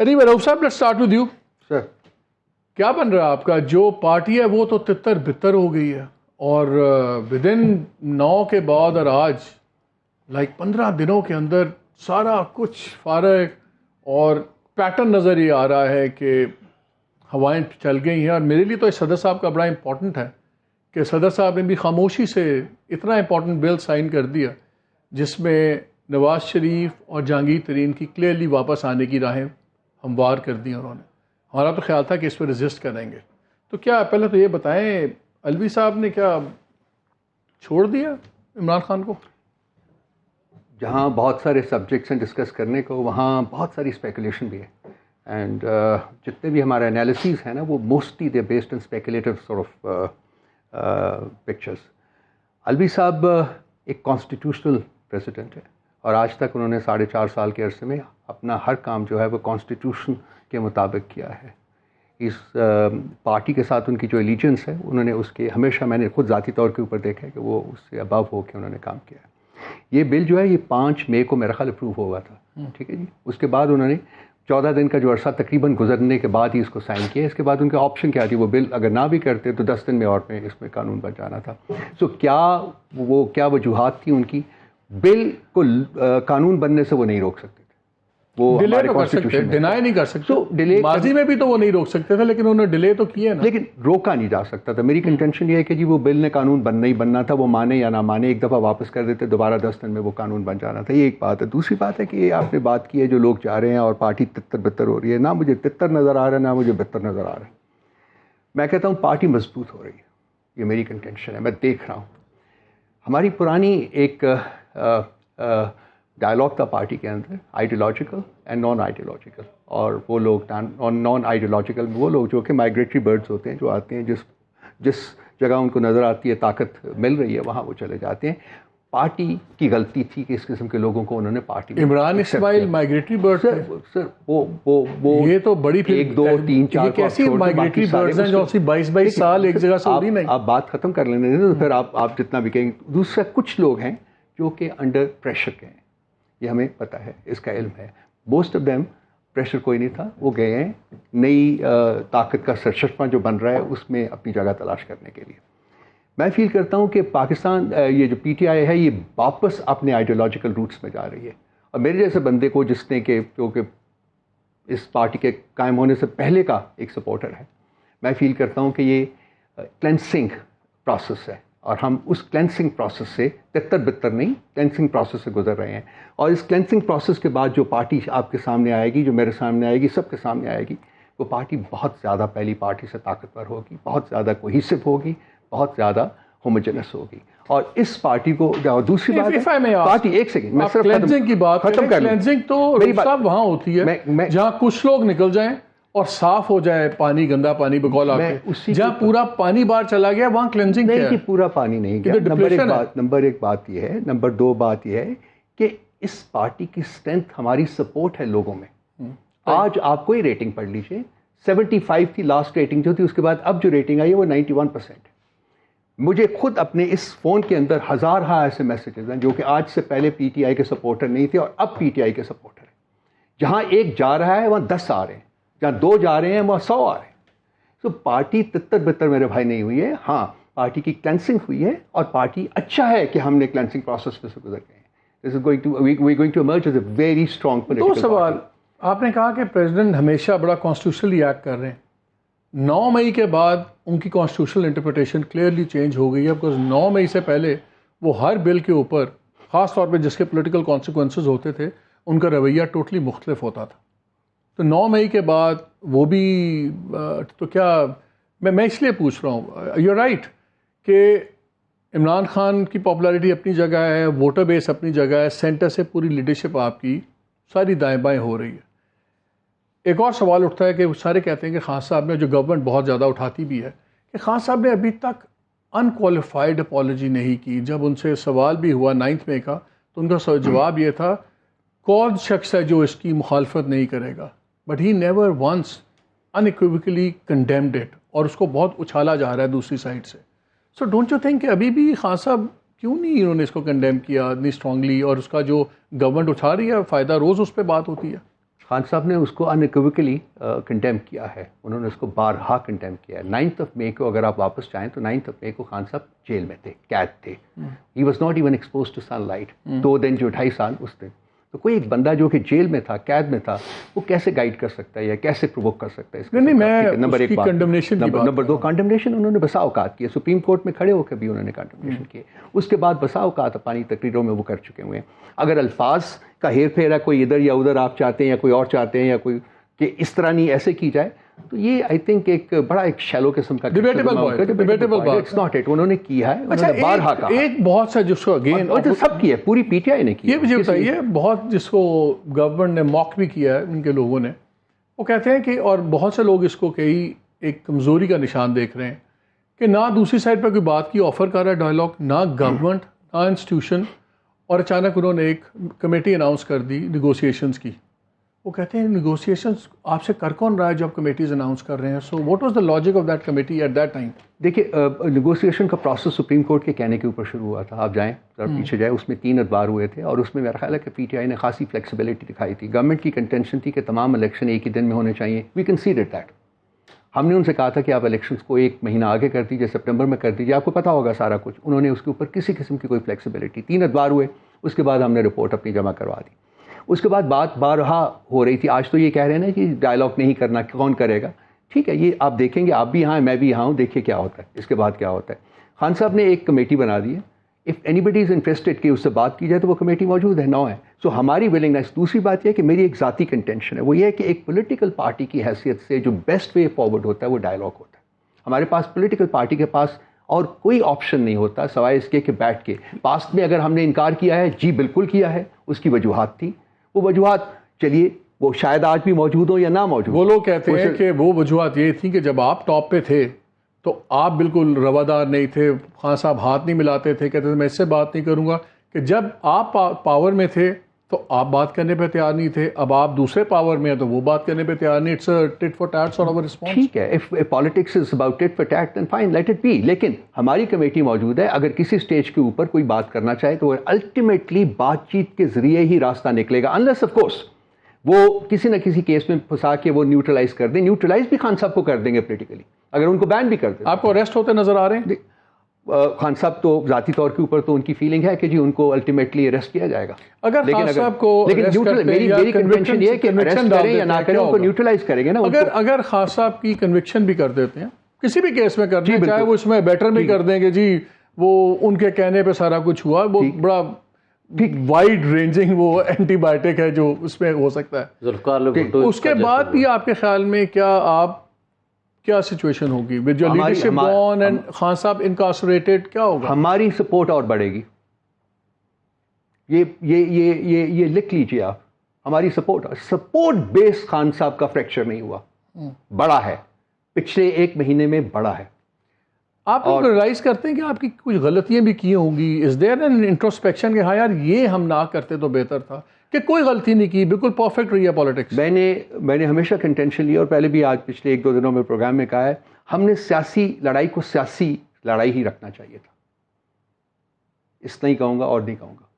anyway, Rauf sahab, let's start with you. Sir. کیا بن رہا ہے آپ کا؟ جو پارٹی ہے وہ تو تتر بتر ہو گئی ہے، اور ود ان 9 کے بعد اور آج 15 دنوں کے اندر سارا کچھ فارغ، اور پیٹرن نظر یہ آ رہا ہے کہ ہوائیں چل گئی ہیں. اور میرے لیے تو صدر صاحب کا بڑا امپورٹنٹ ہے کہ صدر صاحب نے بھی خاموشی سے اتنا امپورٹنٹ بل سائن کر دیا جس میں نواز شریف اور جہانگیر ترین کی کلیئرلی واپس آنے کی راہیں ہموار کر دی انہوں نے. ہمارا تو خیال تھا کہ اس پہ رزسٹ کریں گے. تو کیا پہلے تو یہ بتائیں، الوی صاحب نے کیا چھوڑ دیا عمران خان کو؟ جہاں بہت سارے سبجیکٹس ہیں ڈسکس کرنے کو، وہاں بہت ساری اسپیکولیشن بھی ہے. اینڈ جتنے بھی ہمارے انالیسیز ہیں نا، وہ mostly they based in speculative sort of pictures. الوی صاحب ایک کانسٹیٹیوشنل پریزیڈنٹ ہے، اور آج تک انہوں نے 4.5 سال کے عرصے میں اپنا ہر کام جو ہے وہ کانسٹیٹیوشن کے مطابق کیا ہے. اس پارٹی کے ساتھ ان کی جو ایلیجنس ہے، انہوں نے اس کے ہمیشہ، میں نے خود ذاتی طور کے اوپر دیکھا ہے کہ وہ اس سے ابو ہو کے انہوں نے کام کیا ہے. یہ بل جو ہے یہ 5 مئی کو میرا خیال اپروو ہوا تھا، ٹھیک ہے جی. اس کے بعد انہوں نے 14 دن کا جو عرصہ تقریباً گزرنے کے بعد ہی اس کو سائن کیا. اس کے بعد ان کا آپشن کیا تھی، وہ بل اگر نہ بھی کرتے تو 10 دن میں اور میں اس میں قانون بن جانا تھا. سو کیا وجوہات تھیں ان کی؟ بل کو قانون بننے سے وہ نہیں روک سکتے تھے. وہ ڈیلے تو کر سکتے، ڈینائی نہیں کر سکتے. ماضی میں بھی تو وہ نہیں روک سکتے تھے، لیکن انہوں نے ڈیلے تو کیا نا. لیکن روکا نہیں جا سکتا تھا. میری کنٹینشن یہ ہے کہ جی وہ بل نے قانون بننا ہی بننا تھا، وہ مانے یا نہ مانے، ایک دفعہ واپس کر دیتے، دوبارہ 10 دن میں وہ قانون بن جانا تھا. یہ ایک بات ہے. دوسری بات ہے کہ یہ آپ نے بات کی ہے جو لوگ جا رہے ہیں اور پارٹی تتر بتر ہو رہی ہے. نہ مجھے تتر نظر آ رہا ہے، نہ مجھے بتر نظر آ رہا ہے. میں کہتا ہوں پارٹی مضبوط ہو رہی ہے. یہ میری کنٹینشن ہے، میں دیکھ رہا ہوں. ہماری پرانی ایک ڈائلاگ تھا پارٹی کے اندر، آئیڈیالوجیکل اینڈ نان آئیڈیالوجیکل. اور وہ لوگ نان آئیڈیالوجیکل وہ لوگ جو کہ مائگریٹری برڈز ہوتے ہیں، جو آتے ہیں جس جگہ ان کو نظر آتی ہے طاقت مل رہی ہے وہاں وہ چلے جاتے ہیں. پارٹی کی غلطی تھی کہ اس قسم کے لوگوں کو انہوں نے پارٹی میں عمران اسماعیل مائگریٹری برڈ سر وہ یہ تو بڑی 1 2 3 4 کیسی مائگریٹری برڈز ہیں جو 22 سال ایک جگہ سے اڑی نہیں. آپ بات ختم کر لینے دیں تو پھر آپ جتنا بھی کہیں. دوسرا کچھ لوگ ہیں جو کہ انڈر پریشر کے ہیں، یہ ہمیں پتہ ہے، اس کا علم ہے. موسٹ آف دیم پریشر کوئی نہیں تھا، وہ گئے ہیں نئی طاقت کا سرچشمہ جو بن رہا ہے اس میں اپنی جگہ تلاش کرنے کے لیے. میں فیل کرتا ہوں کہ پاکستان یہ جو پی ٹی آئی ہے یہ واپس اپنے آئیڈیالوجیکل روٹس میں جا رہی ہے. اور میرے جیسے بندے کو جس نے کہ جو کہ اس پارٹی کے قائم ہونے سے پہلے کا ایک سپورٹر ہے، میں فیل کرتا ہوں کہ یہ کلینسنگ پروسیس ہے، اور ہم اس کلینسنگ پروسیس سے تتر بتر نہیں، کلینسنگ پروسیس سے گزر رہے ہیں. اور اس کلینسنگ پروسیس کے بعد جو پارٹی آپ کے سامنے آئے گی، جو میرے سامنے آئے گی، سب کے سامنے آئے گی، وہ پارٹی بہت زیادہ پہلی پارٹی سے طاقتور ہوگی، بہت زیادہ کوہیسو ہوگی، بہت زیادہ ہوموجینس ہوگی. اور اس پارٹی کو دوسری بات ہے پارٹی، ایک سیکنڈ میں صرف کلینزنگ کی بات ختم کر لوں. کلینزنگ تو صاحب وہاں ہوتی ہے جہاں کچھ لوگ نکل جائیں اور صاف ہو جائے پانی، گندا پانی بقول آپ کے. جہاں پورا پانی باہر چلا گیا وہاں کلینزنگ نہیں کہ پورا پانی نہیں گیا. نمبر ایک بات یہ ہے. نمبر 2 بات یہ ہے کہ اس پارٹی کی اسٹرینتھ ہماری سپورٹ ہے لوگوں میں. آج آپ کوئی ریٹنگ پڑھ لیجیے، 75 تھی لاسٹ ریٹنگ جو تھی، اس کے بعد اب جو ریٹنگ آئی ہے وہ 91%. مجھے خود اپنے اس فون کے اندر ہزارہا ایسے میسیجز ہیں جو کہ آج سے پہلے پی ٹی آئی کے سپورٹر نہیں تھے اور اب پی ٹی آئی کے سپورٹر ہیں. جہاں ایک جا رہا ہے وہاں 10 آ رہے ہیں، جہاں 2 جا رہے ہیں وہاں 100 آ رہے ہیں. تو پارٹی تتر بتر میرے بھائی نہیں ہوئی ہے. ہاں پارٹی کی کلینسنگ ہوئی ہے، اور پارٹی اچھا ہے کہ ہم نے کلینسنگ پروسیس پہ سے گزر گئے ہیں. This is going to emerge as a very strong political party. 2 سوال. آپ نے کہا کہ پریزیڈنٹ ہمیشہ بڑا کانسٹیٹیوشنلی ایکٹ کر رہے ہیں. 9 مئی کے بعد ان کی کانسٹیٹیوشنل انٹرپریٹیشن کلیئرلی چینج ہو گئی ہے، بیکاز 9 مئی سے پہلے وہ ہر بل کے اوپر خاص طور پہ جس کے پولیٹیکل کانسیکوینسز ہوتے تھے ان کا رویہ ٹوٹلی مختلف ہوتا تھا. تو 9 مئی کے بعد وہ بھی تو کیا میں اس لیے پوچھ رہا ہوں، یو رائٹ کہ عمران خان کی پاپولیرٹی اپنی جگہ ہے، ووٹر بیس اپنی جگہ ہے، سینٹر سے پوری لیڈرشپ آپ کی ساری دائیں بائیں ہو رہی ہے. ایک اور سوال اٹھتا ہے کہ سارے کہتے ہیں کہ خان صاحب نے، جو گورنمنٹ بہت زیادہ اٹھاتی بھی ہے، کہ خان صاحب نے ابھی تک انکوالیفائڈ اپالوجی نہیں کی. جب ان سے سوال بھی ہوا 9 مئی کا تو ان کا جواب یہ تھا کون شخص ہے جو اس کی مخالفت نہیں کرے گا، but he never once unequivocally condemned it, اور اس کو بہت اچھالا جا رہا ہے دوسری سائڈ سے. سو ڈونٹ یو تھنک کہ ابھی بھی خان صاحب کیوں نہیں انہوں نے اس کو کنڈیم کیا اتنی اسٹرانگلی، اور اس کا جو گورنمنٹ اٹھا رہی ہے فائدہ روز اس پہ بات ہوتی ہے؟ خان صاحب نے اس کو انیکویکلی کنڈیم کیا ہے, انہوں نے اس کو بارہا کنڈیم کیا ہے. 9 مئی کو اگر آپ واپس جائیں تو 9 مئی کو خان صاحب جیل میں تھے, قید تھے. He was not even expose to sunlight. 2 دن جو 2.5 سال اس دن, تو کوئی ایک بندہ جو کہ جیل میں تھا, قید میں تھا, وہ کیسے گائیڈ کر سکتا ہے یا کیسے پرووک کر سکتا ہے اس نہیں, نمبر 1 بات. نمبر 2 کنڈمنیشن انہوں نے بسا اوقات کیے, سپریم کورٹ میں کھڑے ہو کے بھی انہوں نے کنڈمنیشن کیے. اس کے بعد بسا اوقات اپنی تقریروں میں وہ کر چکے ہوئے ہیں. اگر الفاظ کا ہیر پھیر ہے, کوئی ادھر یا ادھر آپ چاہتے ہیں یا کوئی اور چاہتے ہیں یا کوئی کہ اس طرح نہیں ایسے کی جائے, تو یہ آئی تھنک ایک بڑا ایک شیلو قسم کا ڈیبیٹیبل بات. اٹس ناٹ اٹ, انہوں نے کیا ہے, انہوں نے بارہا کہا. ایک بہت سا جس کو اگین سب کی ہے, پوری پی ٹی آئی نے کی. یہ مجھے بتائیے, بہت جس کو گورنمنٹ نے موک بھی کیا ہے ان کے لوگوں نے, وہ کہتے ہیں کہ, اور بہت سے لوگ اس کو کئی ایک کمزوری کا نشان دیکھ رہے ہیں کہ نہ دوسری سائڈ پہ کوئی بات کی آفر کر رہا ہے ڈائلاگ, نہ گورنمنٹ نہ انسٹیٹیوشن, اور اچانک انہوں نے ایک کمیٹی اناؤنس کر دی نیگوسیشنز کی. وہ کہتے ہیں نیگوسیشنز آپ سے کر کون رہا ہے جب کمیٹیز اناؤنس کر رہے ہیں؟ So what was the logic of that committee at that time? دیکھیے, نیگوسیشن کا پروسیس سپریم کورٹ کے کہنے کے اوپر شروع ہوا تھا. آپ جائیں ذرا پیچھے جائیں, اس میں 3 ادوار ہوئے تھے, اور اس میں میرا خیال ہے کہ پی ٹی آئی نے خاصی فلیکسیبلٹی دکھائی تھی. گورنمنٹ کی کنٹینشن تھی کہ تمام الیکشن ایک ہی دن میں ہونے چاہیے. وی کنسیڈرڈ دیٹ. ہم نے ان سے کہا تھا کہ آپ الیکشنز کو 1 مہینہ آگے کر دیجیے, سپٹمبر میں کر دیجیے, آپ کو پتہ ہوگا سارا کچھ. انہوں نے اس کے اوپر کسی قسم کی کوئی فلیکسیبلٹی. 3 ادوار ہوئے, اس کے بعد ہم نے رپورٹ اپنی جمع کروا دی. اس کے بعد بات بارہا ہو رہی تھی. آج تو یہ کہہ رہے ہیں نا کہ ڈائلاگ نہیں کرنا, کون کرے گا؟ ٹھیک ہے, یہ آپ دیکھیں گے, آپ بھی یہاں ہیں, میں بھی یہاں ہوں, دیکھیے کیا ہوتا ہے, اس کے بعد کیا ہوتا ہے. خان صاحب نے ایک کمیٹی بنا دی ہے. If anybody is interested کہ اس سے بات کی جائے تو وہ کمیٹی موجود ہے, 9 ہے. سو ہماری ولنگنیس. دوسری بات یہ ہے کہ میری ایک ذاتی کنٹینشن ہے, وہ یہ ہے کہ ایک پولیٹیکل پارٹی کی حیثیت سے جو بیسٹ وے فارورڈ ہوتا ہے وہ ڈائلاگ ہوتا ہے. ہمارے پاس پولیٹیکل پارٹی کے پاس اور کوئی آپشن نہیں ہوتا سوائے اس کے کہ بیٹھ کے. پاسٹ میں اگر ہم نے انکار کیا ہے, جی بالکل کیا ہے, اس کی وجوہات تھی. وہ وجوہات چلیے وہ شاید آج بھی موجود ہوں یا نہ موجود. وہ لوگ کہتے ہیں کہ وہ وجوہات یہ تھیں کہ جب آپ ٹاپ پہ تھے تو آپ بالکل روادار نہیں تھے, خان صاحب ہاتھ نہیں ملاتے تھے, کہتے تھے میں اس سے بات نہیں کروں گا. کہ جب آپ پاور میں تھے تو آپ بات کرنے پہ تیار نہیں تھے, اب آپ دوسرے پاور میں ہیں تو وہ بات کرنے پہ تیار نہیں. It's a tit for tat sort of a response. ٹھیک ہے, if politics is about tit for tat then fine, let it be. لیکن ہماری کمیٹی موجود ہے, اگر کسی اسٹیج کے اوپر کوئی بات کرنا چاہے تو الٹیمیٹلی بات چیت کے ذریعے ہی راستہ نکلے گا, انلیس آف کورس وہ کسی نہ کسی کیس میں پھنسا کے وہ نیوٹرلائز کر دیں. نیوٹرلائز بھی خان صاحب کو کر دیں گے پولیٹیکلی, اگر ان کو بین بھی کر دیں. آپ کو اریسٹ ہوتے نظر آ رہے ہیں؟ خان صاحب تو ذاتی طور کے اوپر تو ان کی فیلنگ ہے کہ جی ان کو الٹیمیٹلی اریسٹ کیا جائے گا. اگر خان صاحب کو میری کنوکشن یہ ہے کہ اریسٹ کریں یا نہ کریں, ان کو نیوٹرلائز کریں گے نا. اگر خان صاحب کی کنوکشن بھی کر دیتے ہیں کسی بھی کیس میں کرتے ہیں, چاہے وہ اس میں بیٹر میں کر دیں گے جی وہ ان کے کہنے پہ سارا کچھ ہوا, وہ بڑا وائڈ رینجنگ وہ اینٹی بایوٹک ہے جو اس میں ہو سکتا ہے. اس کے بعد بھی آپ کے خیال میں کیا سچویشن ہوگی with your leadership gone and Khan Sahab incarcerated, کیا ہوگا؟ ہماری سپورٹ اور بڑھے گی. یہ لکھ لیجیے آپ, ہماری سپورٹ بیس خان صاحب کا فریکچر نہیں ہوا, بڑا ہے, پچھلے 1 مہینے میں بڑا ہے. آپ لوگ ریلائز کرتے ہیں کہ آپ کی کچھ غلطیاں بھی کی ہوں گی؟ از دیر این انٹروسپیکشن کہ ہاں یار یہ ہم نہ کرتے تو بہتر تھا, کہ کوئی غلطی نہیں کی, بالکل پرفیکٹ رہی ہے پالیٹکس؟ میں نے ہمیشہ کنٹینشن لیا, اور پہلے بھی آج پچھلے 1-2 دنوں میں پروگرام میں کہا ہے, ہم نے سیاسی لڑائی کو سیاسی لڑائی ہی رکھنا چاہیے تھا. اس نہیں کہوں گا اور نہیں کہوں گا.